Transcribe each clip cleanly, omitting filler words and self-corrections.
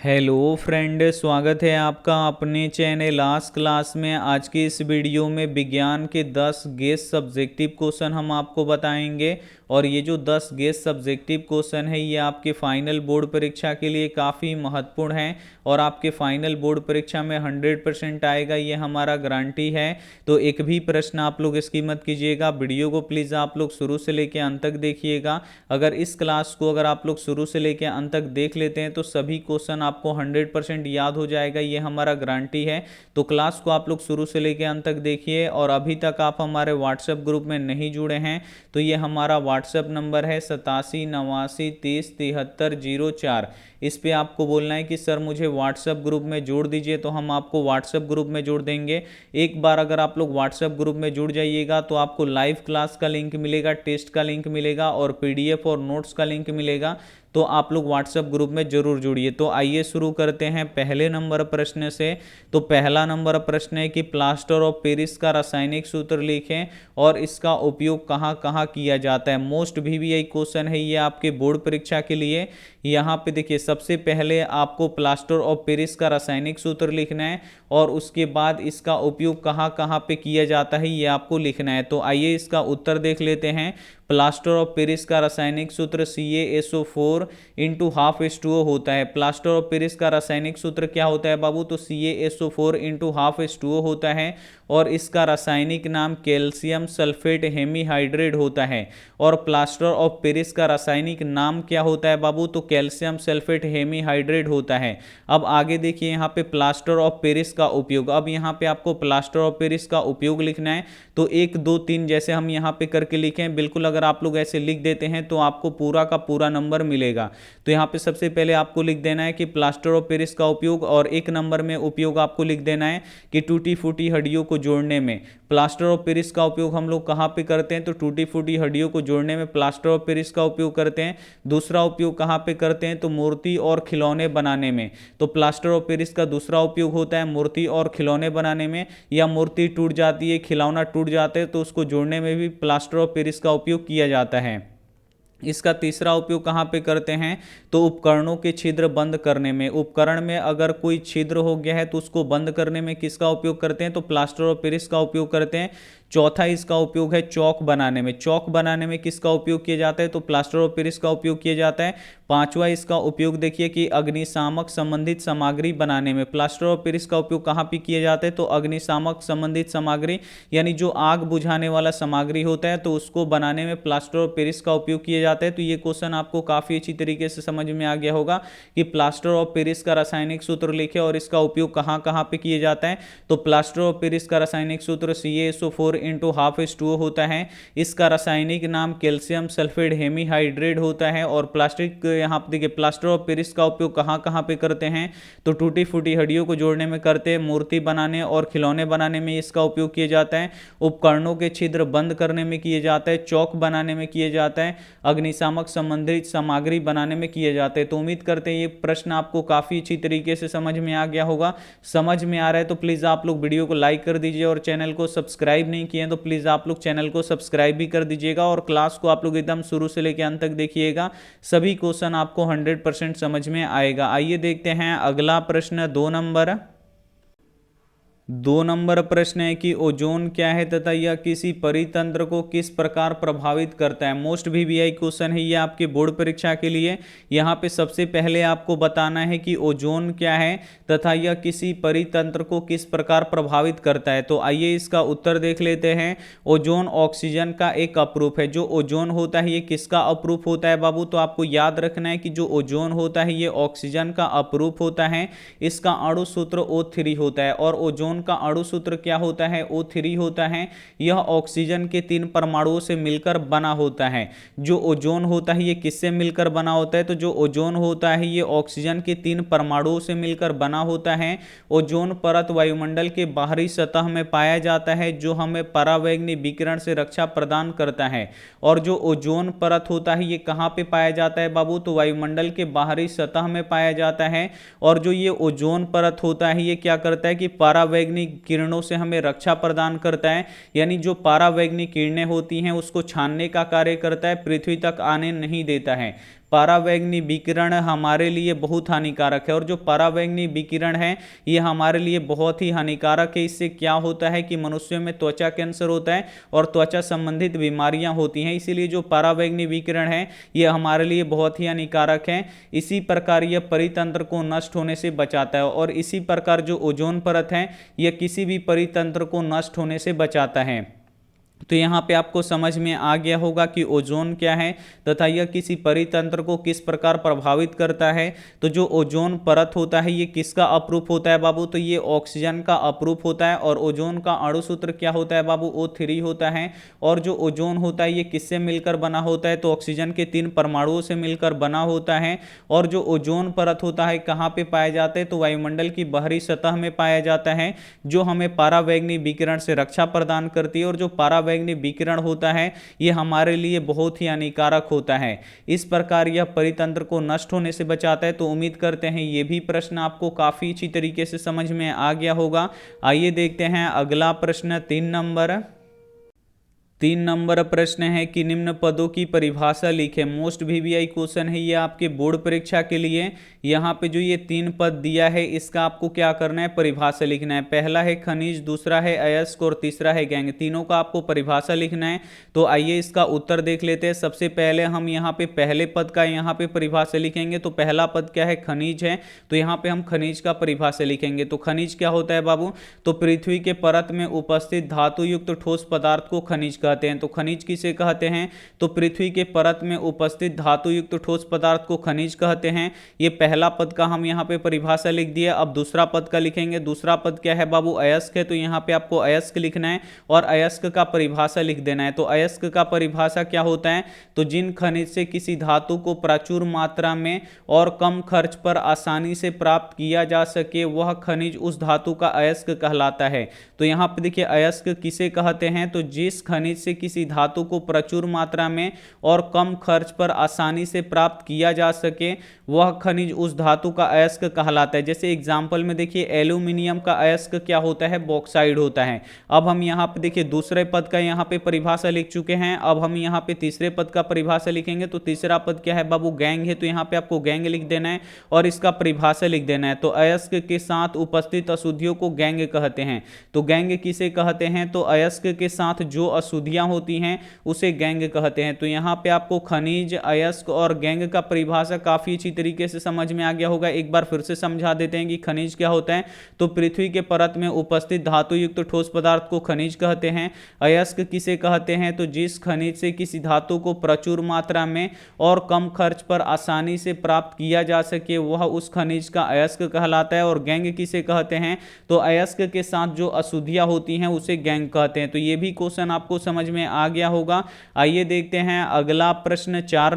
Hello friend, स्वागत है आपका अपने चैनल आज क्लास में। आज की इस वीडियो में विज्ञान के 10 गेस सब्जेक्टिव क्वेश्चन हम आपको बताएंगे और ये जो 10 गेस सब्जेक्टिव क्वेश्चन है ये आपके फाइनल बोर्ड परीक्षा के लिए काफ़ी महत्वपूर्ण है और आपके फाइनल बोर्ड परीक्षा में 100% आएगा, ये हमारा गारंटी है। तो एक भी प्रश्न आप लोग इसकी मत कीजिएगा। वीडियो को प्लीज़ आप लोग शुरू से लेकर अंत तक देखिएगा। अगर इस क्लास को आप लोग शुरू से लेकर अंत तक देख लेते हैं तो सभी क्वेश्चन आपको 100% याद हो जाएगा, ये हमारा गारंटी है। तो क्लास को आप लोग शुरू से लेकर अंत तक देखिए। और अभी तक आप हमारे व्हाट्सएप ग्रुप में नहीं जुड़े हैं तो ये हमारा व्हाट्सएप नंबर है 8789307304। इस पे आपको बोलना है कि सर मुझे व्हाट्सएप ग्रुप में जोड़ दीजिए, तो हम आपको व्हाट्सएप ग्रुप में जोड़ देंगे। एक बार अगर आप लोग व्हाट्सएप ग्रुप में जुड़ जाइएगा तो आपको लाइव क्लास का लिंक मिलेगा, टेस्ट का लिंक मिलेगा और पीडीएफ और नोट्स का लिंक मिलेगा। तो आप लोग व्हाट्सएप ग्रुप में जरूर जुड़िए। तो आइए शुरू करते हैं पहले नंबर प्रश्न से। तो पहला नंबर प्रश्न है कि प्लास्टर ऑफ पेरिस का रासायनिक सूत्र लिखें और इसका उपयोग कहाँ कहाँ किया जाता है। मोस्ट वीवीआई क्वेश्चन है ये आपके बोर्ड परीक्षा के लिए। यहाँ पे देखिए, सबसे पहले आपको प्लास्टर ऑफ पेरिस का रासायनिक सूत्र लिखना है और उसके बाद इसका उपयोग कहाँ कहाँ पे किया जाता है ये आपको लिखना है। तो आइए इसका उत्तर देख लेते हैं। प्लास्टर ऑफ पेरिस का रासायनिक सूत्र CaSO4 इंटू हाफ H2O होता है। प्लास्टर ऑफ पेरिस का रासायनिक सूत्र क्या होता है बाबू? तो CaSO4 इंटू हाफ H2O होता है और इसका रासायनिक नाम कैल्शियम सल्फेट हेमीहाइड्रेट होता है। और प्लास्टर ऑफ पेरिस का रासायनिक नाम क्या होता है बाबू? तो कैल्शियम सल्फेट हेमीहाइड्रेट होता है। अब आगे देखिए यहाँ पे प्लास्टर ऑफ पेरिस का उपयोग। अब यहाँ पे आपको प्लास्टर ऑफ पेरिस का उपयोग लिखना है। तो 1 2 3 जैसे हम यहाँ पे करके लिखें, बिल्कुल अगर आप लोग ऐसे लिख देते हैं तो आपको पूरा का पूरा नंबर मिलेगा। तो यहाँ पे सबसे पहले आपको लिख देना है कि प्लास्टर ऑफ पेरिस का उपयोग, और 1 नंबर में उपयोग आपको लिख देना है कि टूटी फूटी हड्डियों को जोड़ने में। प्लास्टर ऑफ पेरिस का उपयोग हम लोग कहाँ पे करते हैं? तो टूटी फूटी हड्डियों को जोड़ने में प्लास्टर ऑफ पेरिस का उपयोग करते हैं। दूसरा उपयोग कहाँ पे करते हैं? तो मूर्ति और खिलौने बनाने में। तो प्लास्टर ऑफ पेरिस का दूसरा उपयोग होता है मूर्ति और खिलौने बनाने में, या मूर्ति टूट जाती है, खिलौना टूट जाते हैं तो उसको जोड़ने में भी प्लास्टर ऑफ पेरिस का उपयोग किया जाता है। इसका तीसरा उपयोग कहाँ पे करते हैं? तो उपकरणों के छिद्र बंद करने में। उपकरण में अगर कोई छिद्र हो गया है तो उसको बंद करने में किसका उपयोग करते हैं? तो प्लास्टर ऑफ पेरिस का उपयोग करते हैं। चौथा इसका उपयोग है चौक बनाने में। चौक बनाने में किसका उपयोग किया जाता है? तो प्लास्टर ऑफ पेरिस का उपयोग किया जाता है। पांचवा इसका उपयोग देखिए कि अग्निशामक संबंधित सामग्री बनाने में। प्लास्टर ऑफ पेरिस का उपयोग कहाँ पे किया जाता है? तो अग्निशामक संबंधित सामग्री, यानी जो आग बुझाने वाला सामग्री होता है तो उसको बनाने में प्लास्टर ऑफ पेरिस का उपयोग किया जाता है। तो ये क्वेश्चन आपको काफी अच्छी तरीके से समझ में आ गया होगा कि प्लास्टर ऑफ पेरिस का रासायनिक सूत्र लिखे और इसका उपयोग कहाँ कहाँ पे किया जाता है। तो प्लास्टर ऑफ पेरिस का रासायनिक सूत्र CaSO4 इंटू हाफ H2O होता है। इसका रासायनिक नाम कैल्शियम सल्फेट हेमीहाइड्रेट होता है। और प्लास्टिक, यहाँ पे देखिए, प्लास्टर ऑफ पेरिस का उपयोग कहाँ कहाँ पे करते हैं? तो टूटी फूटी हड्डियों को जोड़ने में करते हैं, मूर्ति बनाने और खिलौने बनाने में इसका उपयोग किया जाता है, उपकरणों के छिद्र बंद करने में किया जाता है, चौक बनाने में किया जाता है, अग्निशामक संबंधित सामग्री बनाने में किए जाते हैं। तो उम्मीद करते हैं ये प्रश्न आपको काफी अच्छी तरीके से समझ में आ गया होगा। समझ में आ रहा है तो प्लीज आप लोग वीडियो को लाइक कर दीजिए और चैनल को सब्सक्राइब नहीं किए तो प्लीज आप लोग चैनल को सब्सक्राइब भी कर दीजिएगा। और क्लास को आप लोग एकदम शुरू से लेकर अंत तक देखिएगा, सभी क्वेश्चन आपको 100% समझ में आएगा। आइए देखते हैं अगला प्रश्न। 2 नंबर प्रश्न है कि ओजोन क्या है तथा यह किसी परितंत्र को किस प्रकार प्रभावित करता है। मोस्ट वीवीआई क्वेश्चन है ये आपके बोर्ड परीक्षा के लिए। यहाँ पे सबसे पहले आपको बताना है कि ओजोन क्या है तथा यह किसी परितंत्र को किस प्रकार प्रभावित करता है। तो आइए इसका उत्तर देख लेते हैं। ओजोन ऑक्सीजन का एक अपरूप है। जो ओजोन होता है ये किसका अपरूप होता है बाबू? तो आपको याद रखना है कि जो ओजोन होता है ये ऑक्सीजन का अपरूप होता है। इसका अणु सूत्र O3 होता है। और ओजोन का अणु सूत्र क्या होता है? O3 होता है। यह ऑक्सीजन के 3 परमाणुओं से मिलकर बना होता है। जो ओजोन होता है ये किससे मिलकर बना होता है? तो जो ओजोन होता है ये ऑक्सीजन के 3 परमाणुओं से मिलकर बना होता है। ओजोन परत वायुमंडल के बाहरी सतह में पाया जाता है जो हमें परावैंगनी विकिरण से रक्षा प्रदान करता है। और जो ओजोन परत होता है ये कहाँ पे पाया जाता है बाबू? तो वायुमंडल के बाहरी सतह में पाया जाता है। और जो ये ओजोन परत होता है ये क्या करता है कि परावैंगनी किरणों से हमें रक्षा प्रदान करता है। यानी जो परावैंगनी किरणें होती हैं उसको छानने का कार्य करता है, पृथ्वी तक आने नहीं देता है। परावैंगनी विकिरण हमारे लिए बहुत हानिकारक है। और जो परावैंगनी विकिरण है ये हमारे लिए बहुत ही हानिकारक है। इससे क्या होता है कि मनुष्यों में त्वचा कैंसर होता है और त्वचा संबंधित बीमारियां होती हैं। इसीलिए जो परावैंगनी विकिरण है ये हमारे लिए बहुत ही हानिकारक है। इसी प्रकार यह परितंत्र को नष्ट होने से बचाता है और इसी प्रकार जो ओजोन परत है यह किसी भी परितंत्र को नष्ट होने से बचाता है। तो यहाँ पे आपको समझ में आ गया होगा कि ओजोन क्या है तथा यह किसी परितंत्र को किस प्रकार प्रभावित करता है। तो जो ओजोन परत होता है ये किसका अपरूप होता है बाबू, तो ये ऑक्सीजन का अपरूप होता है। और ओजोन का अणुसूत्र क्या होता है बाबू, O3 होता है। और जो ओजोन होता है ये किससे मिलकर बना होता है, तो ऑक्सीजन के 3 परमाणुओं से मिलकर बना होता है। और जो ओजोन परत होता है कहाँ पे पाया जाता है, तो वायुमंडल की बाहरी सतह में पाया जाता है, जो हमें परावैंगनी विकिरण से रक्षा प्रदान करती है। और जो परावैंगनी विकिरण होता है ये हमारे लिए बहुत ही हानिकारक होता है। इस प्रकार यह परितंत्र को नष्ट होने से बचाता है। तो उम्मीद करते हैं ये भी प्रश्न आपको काफी अच्छी तरीके से समझ में आ गया होगा। आइए देखते हैं अगला प्रश्न 3 नंबर प्रश्न है कि निम्न पदों की परिभाषा लिखें। मोस्ट वीवीआई क्वेश्चन है ये आपके बोर्ड परीक्षा के लिए। यहाँ पे जो ये 3 पद दिया है इसका आपको क्या करना है, परिभाषा लिखना है। पहला है खनिज, दूसरा है अयस्क और तीसरा है गैंग। तीनों का आपको परिभाषा लिखना है। तो आइए इसका उत्तर देख लेते हैं। सबसे पहले हम यहाँ पे पहले पद का यहाँ पे परिभाषा लिखेंगे। तो पहला पद क्या है, खनिज है। तो यहाँ पे हम खनिज का परिभाषा लिखेंगे। तो खनिज क्या होता है बाबू, तो पृथ्वी के परत में उपस्थित धातु युक्त ठोस पदार्थ को खनिज कहते हैं। तो खनिज किसे कहते हैं, तो पृथ्वी के परत में उपस्थित धातु युक्त ठोस पदार्थ को खनिज कहते हैं। ये पहला पद का हम यहाँ पे परिभाषा लिख दिया। अब दूसरा पद का लिखेंगे। दूसरा पद क्या है बाबू, अयस्क है। तो यहाँ पे आपको अयस्क लिखना है और अयस्क का परिभाषा लिख देना है। तो अयस्क का परिभाषा क्या होता है, तो जिन खनिज से किसी धातु को प्रचुर मात्रा में और कम खर्च पर आसानी से प्राप्त किया जा सके वह खनिज उस धातु का अयस्क कहलाता है। तो यहाँ पे देखिए अयस्क किसे कहते हैं, तो जिस खनिज से किसी धातु को प्रचुर मात्रा में और कम खर्च पर आसानी से प्राप्त किया जा सके वह खनिज उस धातु का अयस्क कहलाता है। जैसे एग्जांपल में देखिए एल्यूमिनियम का अयस्क क्या होता है, बॉक्साइड होता है। अब हम यहाँ पे देखिए दूसरे पद का यहाँ पे परिभाषा लिख चुके हैं। अब हम यहाँ पे तीसरे पद का परिभाषा लिखेंगे। तो तीसरा पद क्या है बाबू, गैंग है। तो यहाँ पे आपको गैंग लिख देना है और इसका परिभाषा लिख देना है। तो अयस्क के साथ उपस्थित अशुद्धियों को गैंग कहते हैं। तो गैंग किसे कहते हैं, तो अयस्क के साथ जो अशुद्धियां होती हैं उसे गैंग कहते हैं। तो यहाँ पे आपको खनिज, अयस्क और गैंग का परिभाषा काफी अच्छी तरीके से समझ में आ गया होगा। एक बार फिर से समझा देते हैं कि खनिज क्या होता है, तो पृथ्वी के परत में उपस्थित धातु युक्त ठोस पदार्थ को खनिज कहते हैं। अयस्क किसे कहते हैं, तो जिस खनिज से किसी धातु को प्रचुर मात्रा में और कम खर्च पर आसानी से प्राप्त किया जा सके वह उस खनिज का अयस्क कहलाता है। और गैंग किसे कहते हैं, तो अयस्क के साथ जो अशुद्धियां होती हैं उसे गैंग कहते हैं। तो ये भी क्वेश्चन आपको समझ में आ गया होगा। आइए देखते हैं अगला प्रश्न 4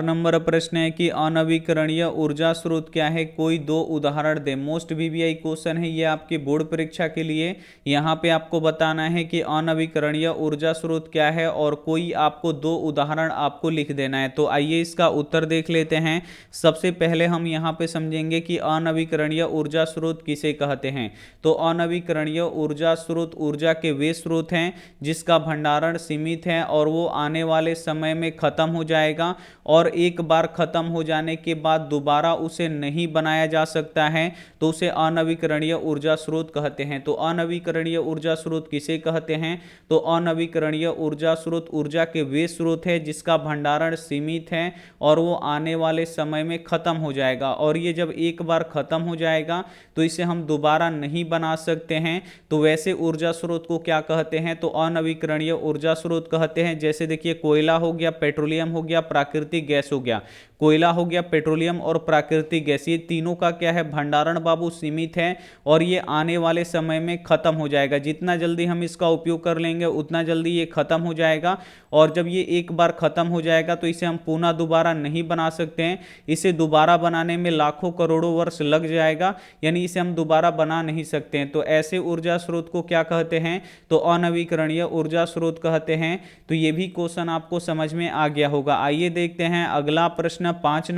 नंबर प्रश्न है कि अनवीकरणीय ऊर्जा स्रोत क्या है, कोई 2 उदाहरण दे। मोस्ट वीवीआई क्वेश्चन है ये आपके बोर्ड परीक्षा के लिए। यहाँ पे आपको बताना है कि अनवीकरणीय ऊर्जा स्रोत क्या है और कोई आपको 2 उदाहरण आपको लिख देना है। तो आइए इसका उत्तर देख लेते हैं। सबसे पहले हम यहाँ पे समझेंगे कि अनवीकरणीय ऊर्जा स्रोत किसे कहते हैं। तो अनवीकरणीय ऊर्जा स्रोत ऊर्जा के वे स्रोत हैं जिसका भंडारण सीमित है और वो आने वाले समय में खत्म हो जाएगा और एक बार खत्म हो जाने के बाद दोबारा उसे नहीं बनाया जा सकता है। तो उसे अनवीकरणीय ऊर्जा स्रोत कहते हैं। तो अनवीकरणीय ऊर्जा स्रोत किसे कहते हैं, तो अनवीकरणीय ऊर्जा स्रोत ऊर्जा के वे स्रोत है जिसका भंडारण सीमित है और वो आने वाले समय में खत्म हो जाएगा। और ये जब एक बार खत्म हो जाएगा तो इसे हम दोबारा नहीं बना सकते हैं। तो वैसे ऊर्जा स्रोत को क्या कहते हैं, तो अनवीकरणीय ऊर्जा स्रोत कहते हैं। जैसे देखिए कोयला हो गया, पेट्रोलियम हो गया, प्राकृतिक गैस हो गया। कोयला हो गया, पेट्रोलियम और प्राकृतिक गैस, ये तीनों का क्या है, भंडारण बाबू सीमित है और ये आने वाले समय में खत्म हो जाएगा। जितना जल्दी हम इसका उपयोग कर लेंगे उतना जल्दी ये खत्म हो जाएगा। और जब ये एक बार खत्म हो जाएगा तो इसे हम पुनः दोबारा नहीं बना सकते हैं। इसे दोबारा बनाने में लाखों करोड़ों वर्ष लग जाएगा, यानी इसे हम दोबारा बना नहीं सकते हैं। तो ऐसे ऊर्जा स्रोत को क्या कहते हैं, तो अनवीकरणीय ऊर्जा स्रोत कहते हैं। तो ये भी क्वेश्चन आपको समझ में आ गया होगा। आइए देखते हैं अगला प्रश्न 5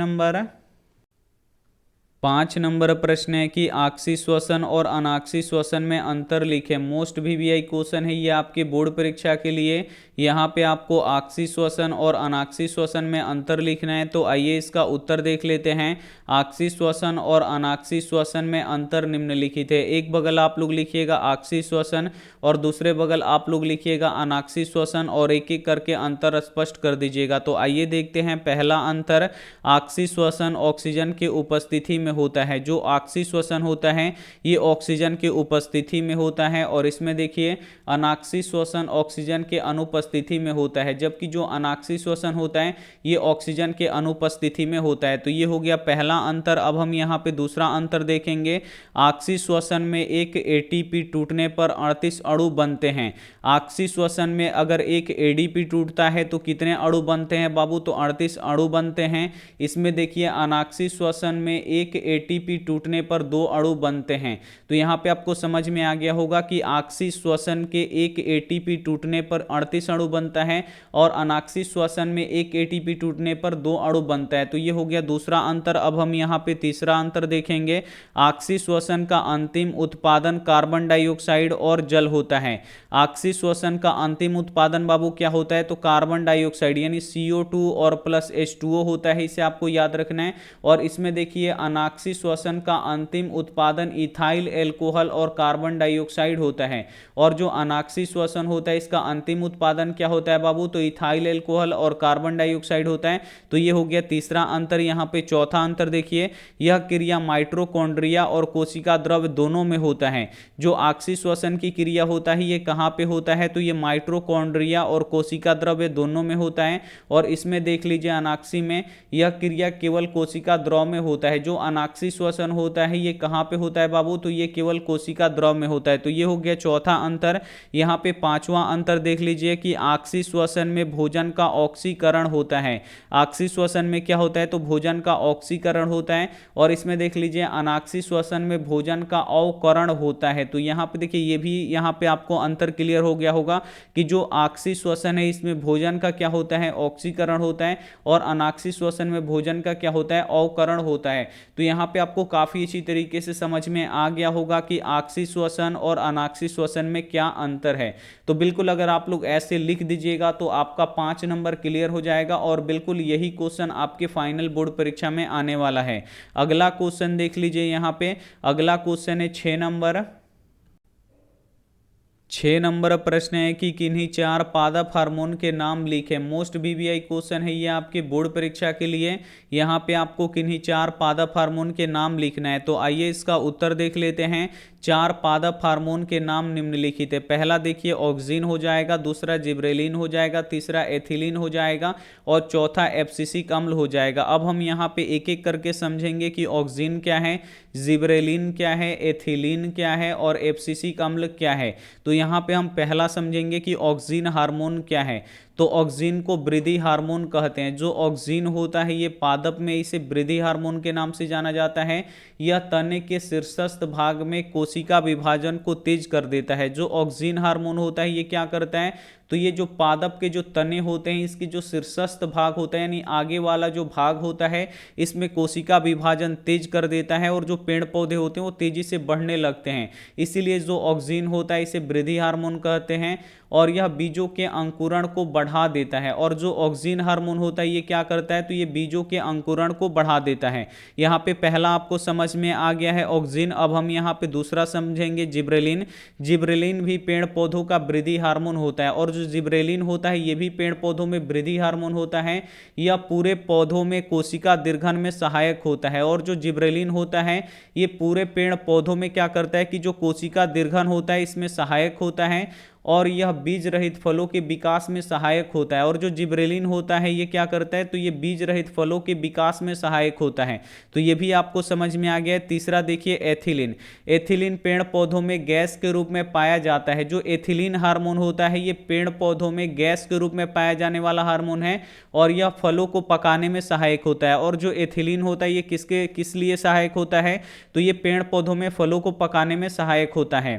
5 नंबर प्रश्न है कि आक्सी श्वसन और अनाक्सी श्वसन में अंतर लिखें। मोस्ट वीवीआई क्वेश्चन है ये आपके बोर्ड परीक्षा के लिए। यहाँ पे आपको आक्सी श्वसन और अनाक्सी श्वसन में अंतर लिखना है। तो आइए इसका उत्तर देख लेते हैं। आक्सी श्वसन और अनाक्सी श्वसन में अंतर निम्नलिखित है। एक बगल आप लोग लिखिएगा आक्सी श्वसन और दूसरे बगल आप लोग लिखिएगा अनाक्सी श्वसन और एक एक करके अंतर स्पष्ट कर दीजिएगा। तो आइए देखते हैं। पहला अंतर, आक्सी श्वसन ऑक्सीजन के उपस्थिति में होता है। जो आक्सी श्वसन होता है ये ऑक्सीजन के उपस्थिति में होता है और इसमें देखिए अनाक्सी श्वसन ऑक्सीजन के अनुपस्थिति में होता है, जबकि जो अनाक्सी श्वसन होता है ये ऑक्सीजन के अनुपस्थिति में होता है। तो ये हो गया पहला अंतर। अब हम यहाँ पे दूसरा अंतर देखेंगे। आक्सी श्वसन में एक एटीपी टूटने पर 38 अणु बनते हैं। आक्सी श्वसन में अगर एक एडीपी टूटता है तो कितने अणु बनते हैं बाबू? तो 38 अणु बनते हैं। इसमें देखिए अनाक्सी श्वसन में एक एटीपी टूटने पर 2 अणु बनते हैं। तो यहाँ पे आपको समझ में आ गया होगा कि आक्सी श्वसन के एक एटीपी टूटने पर 38 अणु बनता है और अनाक्सी श्वसन में एक एटीपी टूटने पर 2 अणु बनता है। तो ये हो गया दूसरा अंतर। अब हम यहाँ पे तीसरा अंतर देखेंगे। आक्सी श्वसन का अंतिम उत्पादन कार्बन डाइऑक्साइड और जल होता है। आक्सी श्वसन का अंतिम उत्पादन बाबू क्या होता है? तो कार्बन डाइऑक्साइड यानी CO2 और प्लस H2O होता है। इसे आपको याद रखना है। और इसमें देखिए अनाक्सी श्वसन का अंतिम उत्पादन इथाइल एल्कोहल और कार्बन डाइऑक्साइड होता है। और जो अनाक्सी श्वसन होता है इसका अंतिम उत्पादन क्या होता है बाबू? तो इथाइल एल्कोहल और कार्बन डाइऑक्साइड होता है। तो ये हो गया तीसरा अंतर। यहाँ पे चौथा अंतर देखिए, यह क्रिया माइटोकॉन्ड्रिया और कोशिका द्रव्य दोनों में होता है। जो आक्सी श्वसन की क्रिया होता है ये कहाँ पे होता है? तो ये माइटोकॉन्ड्रिया और कोशिका द्रव्य दोनों में होता है। और इसमें देख लीजिए अनाक्सी में यह क्रिया केवल कोशिका द्रव में होता है। जो अनाक्सी श्वसन होता है ये कहाँ पे होता है बाबू? तो ये केवल कोशिका द्रव में होता है। तो ये हो गया चौथा अंतर। यहाँ पे पांचवा अंतर देख लीजिए कि आक्सी श्वसन में भोजन का ऑक्सीकरण होता है। आक्सी श्वसन में क्या होता है? तो भोजन का ऑक्सीकरण होता है। और इसमें देख लीजिए अनाक्सी श्वसन में भोजन का अवकरण होता है। तो यहाँ पे देखिए ये भी यहाँ पे आपको अंतर क्लियर हो गया होगा कि जो आक्सी श्वसन है इसमें भोजन का क्या होता है? ऑक्सीकरण होता है। और अनाक्सी श्वसन में भोजन का क्या होता है? अवकरण होता है। तो यहाँ पे आपको काफी अच्छी तरीके से समझ में आ गया होगा कि आक्सी श्वसन और अनाक्सी श्वसन में क्या अंतर है। तो बिल्कुल अगर आप लोग ऐसे लिख दीजिएगा तो आपका 5 नंबर क्लियर हो जाएगा और बिल्कुल यही क्वेश्चन आपके फाइनल बोर्ड परीक्षा में आने वाला है। अगला क्वेश्चन देख लीजिए। यहाँ पे अगला क्वेश्चन है 6 नंबर। 6 नंबर प्रश्न है कि किन्हीं 4 पादप हार्मोन के नाम लिखें। मोस्ट वीवीआई क्वेश्चन है ये आपके बोर्ड परीक्षा के लिए। यहाँ पे आपको किन्हीं 4 पादप हार्मोन के नाम लिखना है। तो आइए इसका उत्तर देख लेते हैं। 4 पादप हार्मोन के नाम निम्नलिखित है। पहला देखिए ऑक्सिन हो जाएगा, दूसरा जिब्रेलिन हो जाएगा, तीसरा एथिलीन हो जाएगा और चौथा एब्सिसिक अम्ल हो जाएगा। अब हम यहाँ पे एक एक करके समझेंगे कि ऑक्सिन क्या है, जिब्रेलिन क्या है, एथिलीन क्या है और एब्सिसिक अम्ल क्या है। तो यहाँ पे हम पहला समझेंगे कि ऑक्सिन हार्मोन क्या है। तो ऑक्सिन को वृद्धि हार्मोन कहते हैं। जो ऑक्सिन होता है ये पादप में इसे वृद्धि हार्मोन के नाम से जाना जाता है। यह तने के शीर्षस्थ भाग में कोशिका विभाजन को तेज कर देता है। जो ऑक्सिन हार्मोन होता है ये क्या करता है? तो ये जो पादप के जो तने होते हैं इसके जो शीर्षस्थ भाग होता है यानी आगे वाला जो भाग होता है इसमें कोशिका विभाजन तेज कर देता है और जो पेड़ पौधे होते हैं वो तेजी से बढ़ने लगते हैं। इसीलिए जो ऑक्सिन होता है इसे वृद्धि हार्मोन कहते हैं और यह बीजों के अंकुरण को बढ़ा देता है। और जो ऑक्सिन हार्मोन होता है ये क्या करता है? तो ये बीजों के अंकुरण को बढ़ा देता है। यहाँ पे पहला आपको समझ में आ गया है ऑक्सिन। अब हम यहाँ पे दूसरा समझेंगे जिब्रेलिन। जिब्रेलिन भी पेड़ पौधों का वृद्धि हार्मोन होता है और जो जिब्रेलिन होता है ये भी पेड़ पौधों में वृद्धि हार्मोन होता है। यह पूरे पौधों में कोशिका दीर्घन में सहायक होता है। और जो जिब्रेलिन होता है ये पूरे पेड़ पौधों में क्या करता है कि जो कोशिका दीर्घन होता है इसमें सहायक होता है और यह बीज रहित फलों के विकास में सहायक होता है। और जो जिब्रेलिन होता है ये क्या करता है? तो ये बीज रहित फलों के विकास में सहायक होता है। तो ये भी आपको समझ में आ गया है। तीसरा देखिए एथिलीन। एथिलीन पेड़ पौधों में गैस के रूप में पाया जाता है। जो एथिलीन हार्मोन होता है ये पेड़ पौधों में गैस के रूप में पाया जाने वाला हार्मोन है और यह फलों को पकाने में सहायक होता है। और जो एथिलीन होता है ये किस लिए सहायक होता है? तो ये पेड़ पौधों में फलों को पकाने में सहायक होता है।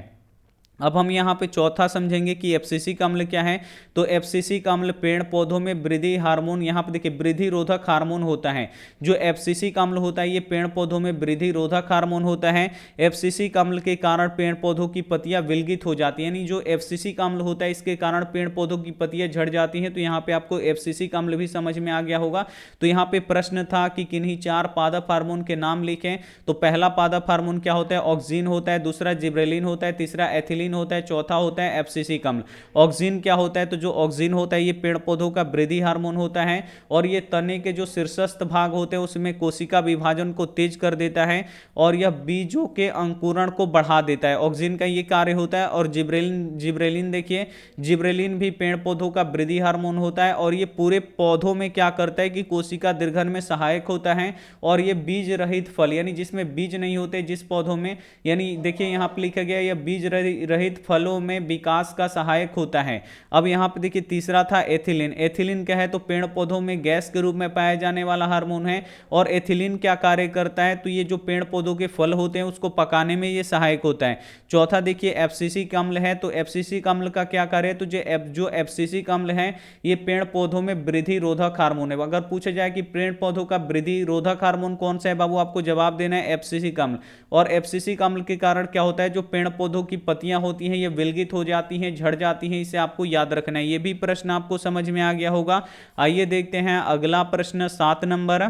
अब हम यहाँ पे चौथा समझेंगे कि एफसीसी का अम्ल क्या है। तो एफसीसी का अम्ल पेड़ पौधों में वृद्धि हार्मोन, यहाँ पे देखिए वृद्धि रोधक हार्मोन होता है। जो एफसीसी का अम्ल होता है ये पेड़ पौधों में वृद्धि रोधक हार्मोन होता है। एफसीसी का अम्ल के कारण पेड़ पौधों की पत्तियां विलगित हो जाती है, यानी जो एफसीसी का अम्ल होता है इसके कारण पेड़ पौधों की पत्तियां झड़ जाती हैं। तो यहाँ पे आपको एफसीसी का अम्ल भी समझ में आ गया होगा। तो यहाँ पे प्रश्न था कि किन्हीं 4 पादप हार्मोन के नाम लिखें। तो पहला पादप हार्मोन क्या होता है, ऑक्सीन होता है, दूसरा जिब्रेलिन होता है, तीसरा एथिलीन होता है, चौथा होता है एफसीसी का अम्ल। ऑक्सीन क्या होता है, तो जो ऑक्सीन होता है ये पेड़ पौधों का वृद्धि हार्मोन होता है और ये तने के जो शीर्षस्थ भाग होते हैं उसमें कोशिका विभाजन को तेज कर देता है और यह बीजों के अंकुरण को बढ़ा देता है। ऑक्सीन का ये कार्य होता है। और जिब्रेलिन देखिए, जिब्रेलिन भी पेड़ पौधों का वृद्धि हार्मोन होता है और ये पूरे पौधों में क्या करता है कि कोशिका दीर्घन में सहायक होता है और ये बीज रहित फल, यानी जिसमें बीज नहीं होते जिस पौधों में, यानी देखिए यहाँ पे लिखा गया यह बीज रहित फलों में विकास का सहायक होता है। अब यहाँ पे देखिए तीसरा था एथिलीन। एथिलीन क्या है, तो पेड़ पौधों में गैस के रूप में पाया जाने वाला हार्मोन है और एथिलीन क्या कार्य करता है, तो ये जो पेड़ पौधों के फल होते हैं उसको पकाने में ये सहायक होता है। चौथा देखिए एफसीसी का अम्ल है। तो एफसीसी का अम्ल का क्या कार्य है, तो जो एफसीसी का अम्ल है ये पेड़ पौधों में वृद्धि रोधक हार्मोन है। अगर पूछा जाए कि पेड़ पौधों का वृद्धि रोधक हार्मोन कौन सा है बाबू, आपको जवाब देना है एफसीसी का अम्ल। और एफसीसी का अम्ल के कारण क्या होता है, जो पेड़ पौधों की पत्तियां होती हैं ये विलगित हो जाती हैं, झड़ जाती हैं, इसे आपको याद रखना है। ये भी प्रश्न आपको समझ में आ गया होगा। आइए देखते हैं अगला प्रश्न 7 नंबर।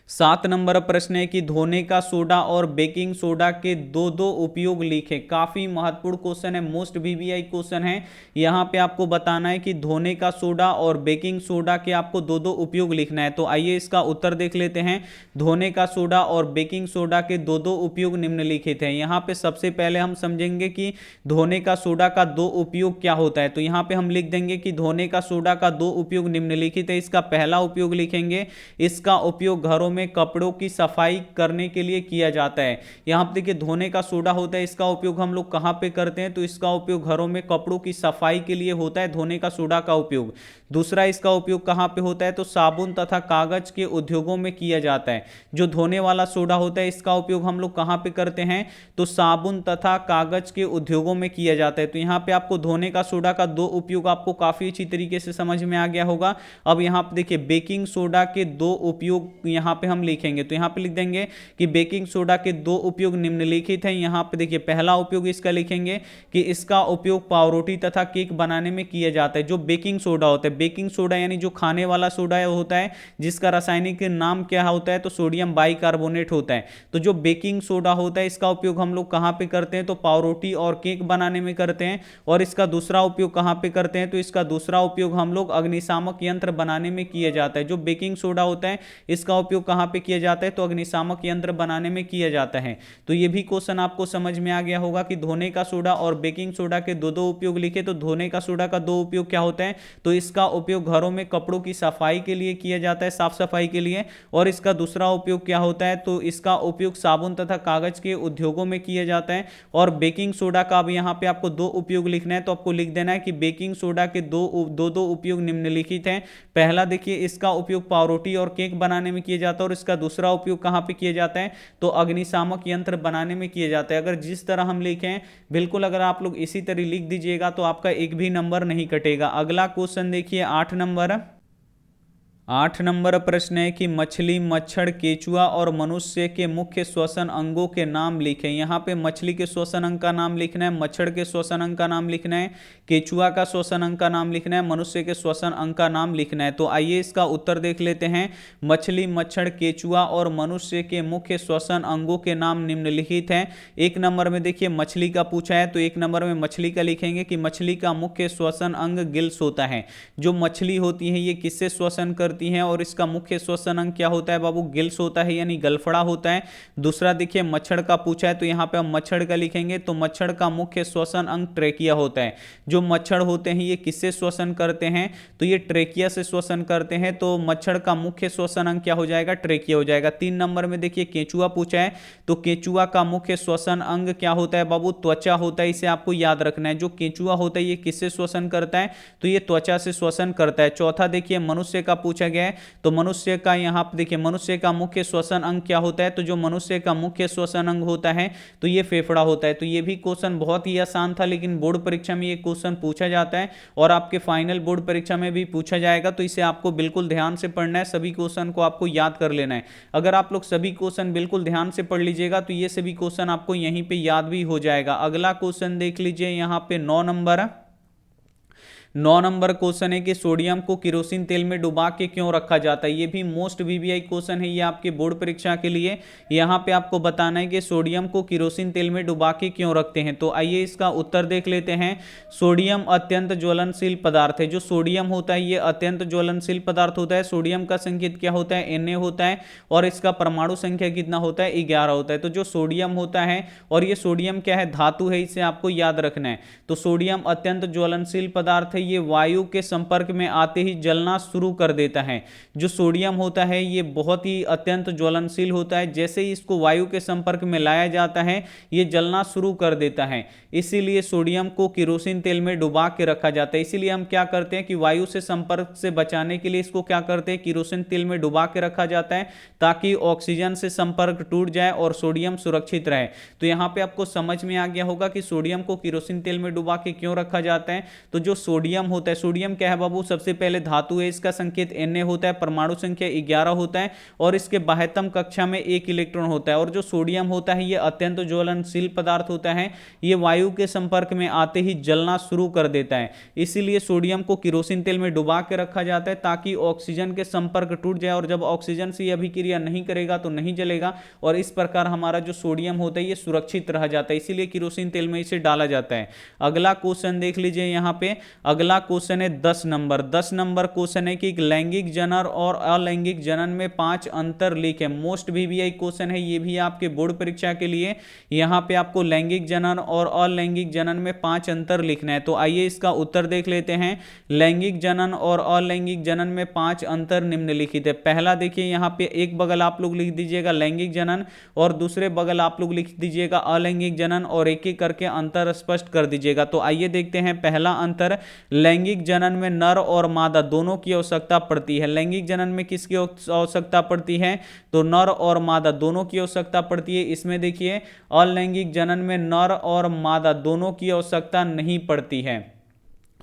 7 नंबर प्रश्न है कि धोने का सोडा और बेकिंग सोडा के दो दो उपयोग लिखें। काफी महत्वपूर्ण क्वेश्चन है, मोस्ट वीवीआई क्वेश्चन है। यहां पे आपको बताना है कि धोने का सोडा और बेकिंग सोडा के आपको दो दो उपयोग लिखना है। तो आइए इसका उत्तर देख लेते हैं। धोने का सोडा और बेकिंग सोडा के दो दो उपयोग निम्नलिखित हैं। यहाँ पे सबसे पहले हम समझेंगे कि धोने का सोडा का दो उपयोग क्या होता है। तो यहाँ पे हम लिख देंगे कि धोने का सोडा का दो उपयोग निम्नलिखित है। इसका पहला उपयोग लिखेंगे, इसका उपयोग घरों में कपड़ों की सफाई करने के लिए किया जाता है। यहां पे देखिए धोने का सोडा होता है, इसका उपयोग हम लोग कहां पे करते हैं, तो इसका उपयोग घरों में कपड़ों की सफाई के लिए होता है, धोने का सोडा का उपयोग। दूसरा इसका उपयोग कहां पे होता है, तो साबुन तथा कागज के उद्योगों में किया जाता है। जो धोने वाला सोडा होता है इसका उपयोग हम लोग कहां पे करते हैं, तो साबुन तथा कागज के उद्योगों में किया जाता है। तो यहां पे आपको धोने का सोडा का दो उपयोग आपको काफी अच्छी तरीके से समझ में आ गया होगा। अब यहां पे देखिए बेकिंग सोडा के दो उपयोग यहां पे हम लिखेंगे। तो यहां पे लिख देंगे कि बेकिंग सोडा के दो उपयोग निम्नलिखित हैं। यहां पे देखिए पहला उपयोग इसका लिखेंगे कि इसका उपयोग पावरोटी तथा केक बनाने में किया जाता है। जो बेकिंग सोडा होता है, बेकिंग सोडा यानी जो खाने वाला सोडा होता है जिसका रासायनिक नाम क्या होता है, तो सोडियम बाइकार्बोनेट होता है। तो जो बेकिंग सोडा होता है इसका उपयोग हम लोग कहां पे करते हैं, तो पावरोटी और केक बनाने में करते हैं। और इसका दूसरा उपयोग कहां पे करते हैं, तो इसका दूसरा उपयोग हम लोग अग्निशामक यंत्र बनाने में किया जाता है। जो बेकिंग सोडा होता है इसका उपयोग कहां पे किया जाता है, तो अग्निशामक यंत्र बनाने में किया जाता है। तो ये भी क्वेश्चन आपको समझ में आ गया होगा कि धोने का सोडा और बेकिंग सोडा के दो दो उपयोग लिखे। तो धोने का सोडा का दो उपयोग क्या होता है, तो इसका उपयोग घरों में कपड़ों की सफाई के लिए किया जाता है, साफ सफाई के लिए। और इसका दूसरा उपयोग क्या होता है, तो इसका उपयोग साबुन तथा कागज के उद्योगों में किया जाता है। और बेकिंग सोडा का अब यहाँ पे आपको दो उपयोग लिखना है। तो आपको लिख देना है कि बेकिंग सोडा के दो उपयोग निम्नलिखित हैं। पहला देखिए इसका उपयोग पावरोटी और केक बनाने में किया जाता है और इसका दूसरा उपयोग कहां पे किया जाता है, तो अग्निशामक यंत्र बनाने में किया जाता है। अगर जिस तरह हम लिखें बिल्कुल अगर आप लोग इसी तरह लिख दीजिएगा तो आपका एक भी नंबर नहीं कटेगा। अगला क्वेश्चन देखिए 8 नंबर। 8 नंबर प्रश्न है कि मछली, मच्छर, केचुआ और मनुष्य के मुख्य श्वसन अंगों के नाम लिखें। यहाँ पे मछली के श्वसन अंग का नाम लिखना है, मच्छर के श्वसन अंग का नाम लिखना है, केचुआ का श्वसन अंग का नाम लिखना है, मनुष्य के श्वसन अंग का नाम लिखना है। तो आइए इसका उत्तर देख लेते हैं। मछली, मच्छर, केचुआ और मनुष्य के मुख्य श्वसन अंगों के नाम निम्नलिखित हैं। एक नंबर में देखिए मछली का पूछा है, तो एक नंबर में मछली का लिखेंगे कि मछली का मुख्य श्वसन अंग गिल्स होता है। जो मछली होती है ये किससे श्वसन करती है और इसका मुख्य श्वसन अंग क्या होता है बाबू, गिल्स होता है यानी गलफड़ा होता है। दूसरा देखिए मच्छर का पूछा है, तो यहां पे हम मच्छर का लिखेंगे, तो मच्छर का मुख्य श्वसन अंग ट्रेकिया होता है। जो मच्छर होते हैं ये किससे श्वसन करते हैं, तो ये ट्रेकिया से श्वसन करते हैं। तो मच्छर का मुख्य श्वसन अंग क्या हो जाएगा, ट्रेकिया हो जाएगा। 3 नंबर में देखिए केचुआ पूछा है, तो केचुआ का मुख्य श्वसन अंग क्या होता है बाबू, त्वचा होता है। इसे आपको याद रखना है। जो केचुआ होता है ये किससे श्वसन करता है, तो ये त्वचा से श्वसन करता है। चौथा देखिए मनुष्य का पूछा पूछा गया है। तो मनुष्य का यहाँ पे देखिए, मनुष्य का मुख्य श्वसन अंग क्या होता है, तो जो मनुष्य का मुख्य श्वसन अंग होता है तो ये फेफड़ा होता है। तो ये भी क्वेश्चन बहुत ही आसान था, लेकिन बोर्ड परीक्षा में ये क्वेश्चन पूछा जाता है और आपके फाइनल बोर्ड परीक्षा में भी पूछा जाएगा। तो इसे आपको बिल्कुल ध्यान से पढ़ना है, सभी क्वेश्चन को आपको याद कर लेना है। अगर आप लोग सभी क्वेश्चन बिल्कुल ध्यान से पढ़ लीजिएगा तो ये सभी क्वेश्चन आपको यहीं पे याद भी हो जाएगा। अगला क्वेश्चन देख लीजिए, यहाँ पे 9 नंबर क्वेश्चन है कि सोडियम को केरोसिन तेल में डुबा के क्यों रखा जाता है। ये भी मोस्ट वीवीआई क्वेश्चन है, ये आपके बोर्ड परीक्षा के लिए। यहाँ पे आपको बताना है कि सोडियम को केरोसिन तेल में डुबा के क्यों रखते हैं। तो आइए इसका उत्तर देख लेते हैं। सोडियम अत्यंत ज्वलनशील पदार्थ है। जो सोडियम होता है ये अत्यंत ज्वलनशील पदार्थ होता है। सोडियम का संकेत क्या होता है, Na होता है, और इसका परमाणु संख्या कितना होता है, 11 होता है। तो जो सोडियम होता है, और ये सोडियम क्या है, धातु है, इसे आपको याद रखना है। तो सोडियम अत्यंत ज्वलनशील पदार्थ है, ये वायु के संपर्क में आते ही जलना शुरू कर देता है। जो सोडियम होता है ये बहुत ही अत्यंत ज्वलनशील होता है, जैसे ही इसको वायु के संपर्क में लाया जाता है ये जलना शुरू कर देता है। इसीलिए सोडियम को केरोसिन तेल में डुबा के रखा जाता है। इसीलिए हम क्या करते हैं कि वायु से संपर्क से बचाने के लिए इसको क्या करते हैं, केरोसिन तेल में डुबा के रखा जाता है, ताकि ऑक्सीजन से संपर्क टूट जाए और सोडियम सुरक्षित रहे। तो यहां पे आपको समझ में आ गया होगा कि सोडियम को केरोसिन तेल में डुबा के क्यों रखा जाता है। तो जो सोडियम होता है, सोडियम क्या है बाबू, सबसे पहले धातु है, इसका संकेत Na होता है, परमाणु संख्या 11 होता है, और इसके बाह्यतम कक्षा में 1 इलेक्ट्रॉन होता है। और जो सोडियम होता है ये अत्यंत ज्वलनशील पदार्थ होता है, ये वायु के संपर्क में आते ही जलना शुरू कर देता है। इसीलिए सोडियम को केरोसिन तेल में डुबा के रखा जाता है, ताकि ऑक्सीजन के संपर्क टूट जाए, और जब ऑक्सीजन से यह अभिक्रिया नहीं करेगा तो नहीं जलेगा, और इस प्रकार हमारा जो सोडियम होता है ये सुरक्षित रह जाता है। इसीलिए केरोसिन तेल में इसे डाला जाता है। अगला क्वेश्चन देख लीजिए, यहाँ पे अगला क्वेश्चन है 10 नंबर। 10 नंबर क्वेश्चन है कि लैंगिक जनन और अलैंगिक जनन में 5 अंतर लिखें। मोस्ट वीवीआई क्वेश्चन है, ये भी आपके बोर्ड परीक्षा के लिए। यहाँ पे आपको लैंगिक जनन और अलैंगिक जनन में 5 अंतर लिखना है। तो आइए इसका उत्तर देख लेते हैं। लैंगिक जनन और अलैंगिक जनन में 5 अंतर निम्नलिखित है। पहला देखिए, यहाँ पे एक बगल आप लोग लिख दीजिएगा लैंगिक जनन, और दूसरे बगल आप लोग लिख दीजिएगा अलैंगिक जनन, और एक एक करके अंतर स्पष्ट कर दीजिएगा। तो आइए देखते हैं। पहला अंतर, लैंगिक जनन में नर और मादा दोनों की आवश्यकता पड़ती है। लैंगिक जनन में किसकी आवश्यकता पड़ती है, तो नर और मादा दोनों की आवश्यकता पड़ती है। इसमें देखिए अलैंगिक जनन में नर और मादा दोनों की आवश्यकता नहीं पड़ती है।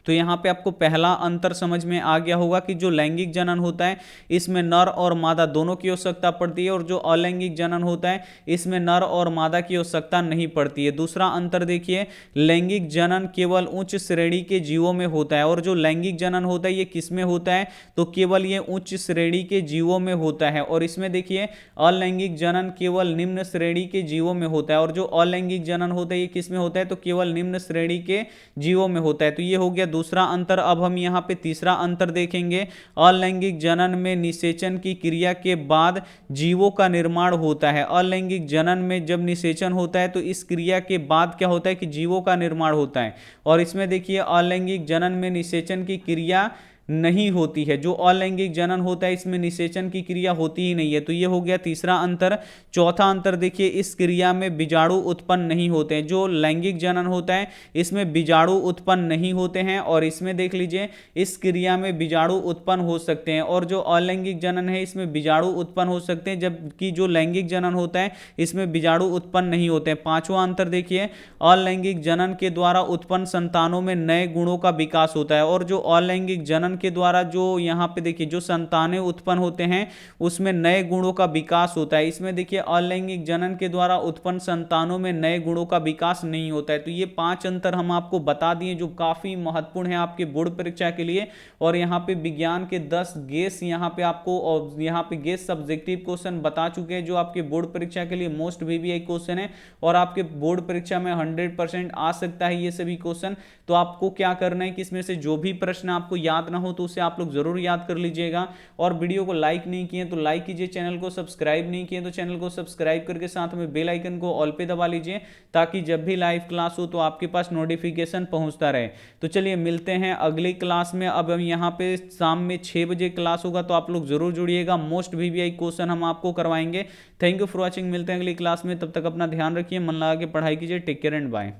तो यहाँ पे आपको पहला अंतर समझ में आ गया होगा कि जो लैंगिक जनन होता है इसमें नर और मादा दोनों की आवश्यकता पड़ती है, और जो अलैंगिक जनन होता है इसमें नर और मादा की आवश्यकता नहीं पड़ती है। दूसरा अंतर देखिए, लैंगिक जनन केवल उच्च श्रेणी के जीवों में होता है, और जो लैंगिक जनन होता है ये किस में होता है, तो केवल ये उच्च श्रेणी के जीवों में होता है। और इसमें देखिए अलैंगिक जनन केवल निम्न श्रेणी के जीवों में होता है, और जो अलैंगिक जनन होता है ये किस में होता है, तो केवल निम्न श्रेणी के जीवों में होता है। तो ये हो गया दूसरा अंतर। अब हम यहाँ पे तीसरा अंतर देखेंगे। अलैंगिक जनन में निषेचन की क्रिया के बाद जीवों का निर्माण होता है। अलैंगिक जनन में जब निषेचन होता है तो इस क्रिया के बाद क्या होता है कि जीवों का निर्माण होता है। और इसमें देखिए अलैंगिक जनन में निषेचन की क्रिया नहीं होती है। जो अलैंगिक जनन होता है इसमें निषेचन की क्रिया होती ही नहीं है। तो ये हो गया तीसरा अंतर। चौथा अंतर देखिए, इस क्रिया में बीजाणु उत्पन्न नहीं होते हैं। जो लैंगिक जनन होता है इसमें बीजाणु उत्पन्न नहीं होते हैं, और इसमें देख लीजिए इस क्रिया में बीजाणु उत्पन्न हो सकते हैं, और जो अलैंगिक जनन है इसमें बीजाणु उत्पन्न हो सकते हैं, जबकि जो लैंगिक जनन होता है इसमें बीजाणु उत्पन्न नहीं होते हैं। पांचवा अंतर देखिए, अलैंगिक जनन के द्वारा उत्पन्न संतानों में नए गुणों का विकास होता है, और जो अलैंगिक जनन के द्वारा जो यहाँ पे देखिए जो संतानें उत्पन्न होते हैं उसमें नए गुणों का विकास होता है। इसमें देखिए अलैंगिक जनन के द्वारा उत्पन्न संतानों में नए गुणों का विकास नहीं होता है। तो ये 5 अंतर हम आपको बता दिए जो काफी महत्वपूर्ण है आपके बोर्ड परीक्षा के लिए। और यहाँ पे विज्ञान के 10 गेस यहाँ पे आपको, और यहाँ पे गेस सब्जेक्टिव क्वेश्चन बता चुके हैं जो आपके बोर्ड परीक्षा के लिए मोस्ट वीवीआई क्वेश्चन है, और आपके बोर्ड परीक्षा में 100% आ सकता है ये सभी क्वेश्चन। तो आपको क्या करना है कि इसमें से जो भी प्रश्न आपको याद ना हो तो उसे आप लोग जरूर याद कर लीजिएगा। और वीडियो को लाइक नहीं किए तो लाइक कीजिए, चैनल को सब्सक्राइब नहीं किए तो चैनल को सब्सक्राइब करके साथ में बेल आइकन को ऑल पे दबा लीजिए, ताकि जब भी लाइव क्लास हो तो आपके पास नोटिफिकेशन पहुंचता रहे। तो चलिए मिलते हैं अगली क्लास में। अब हम यहाँ पे शाम में 6 बजे क्लास होगा, तो आप लोग जरूर जुड़िएगा। मोस्ट वीवीआई क्वेश्चन हम आपको करवाएंगे। Thank you for watching. मिलते हैं अगली क्लास में, तब तक अपना ध्यान रखिए, मन लगा के पढ़ाई कीजिए। Take care and bye.